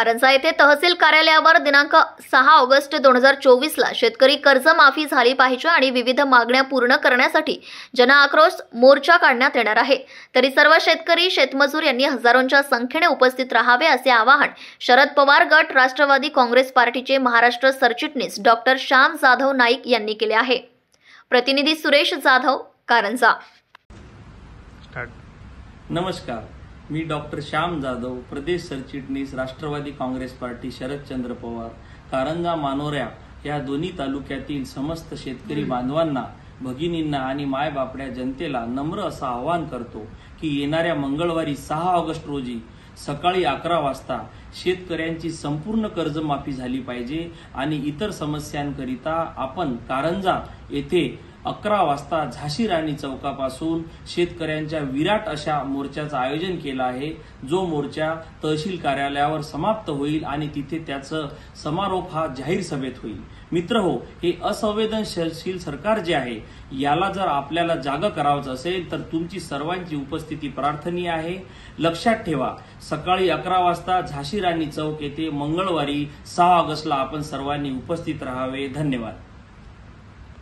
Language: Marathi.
कारंजा येथे तहसील कार्यालयावर दिनांक 6 ऑगस्ट 2024 ला शेतकरी कर्जमाफी झाली पाहिजे आणि विविध मागण्या पूर्ण करण्यासाठी जनआक्रोश मोर्चा काढण्यात येणार आहे। तरी सर्व शेतकरी शेतमजूर यांनी हजारोंच्या संख्येने उपस्थित राहावे असे आवाहन शरद पवार गट राष्ट्रवादी काँग्रेस पार्टीचे महाराष्ट्र सरचिटणीस डॉक्टर श्याम जाधव नाईक यांनी केले आहे। प्रतिनिधी सुरेश जाधव, कारंजा। नमस्कार, मी डॉक्टर श्याम जाधव, प्रदेश सरचिटणीस राष्ट्रवादी काँग्रेस पार्टी शरदचंद्र पवार, कारंजा मानोऱ्या या दोन्ही तालुक्यातील समस्त शेतकरी बांधवांना, भगिनींना आणि मायबापड्या जनतेला नम्र असं आवाहन करतो की येणाऱ्या मंगळवारी 6 ऑगस्ट रोजी सकाळी 11 वाजता शेतकऱ्यांची संपूर्ण कर्जमाफी झाली पाहिजे आणि इतर समस्यांकरिता आपण कारंजा येथे 11 वाजता झाशी राणी चौकापासून शेतकऱ्यांच्या विराट अशा मोर्चाचं आयोजन केलं आहे, जो मोर्चा तहसील कार्यालयावर समाप्त होईल आणि तिथे त्याचं समारोप हा जाहीर सभेत होईल। मित्रहो, हे असंवेदनशील सरकार जे आहे याला जर आपल्याला जागा करायचं असेल तर तुमची सर्वांची उपस्थिती प्रार्थनीय आहे। लक्षात ठेवा, सकाळी 11 वाजता झाशी राणी चौक येथे मंगळवारी 6 ऑगस्टला आपण सर्वांनी उपस्थित राहावे। धन्यवाद।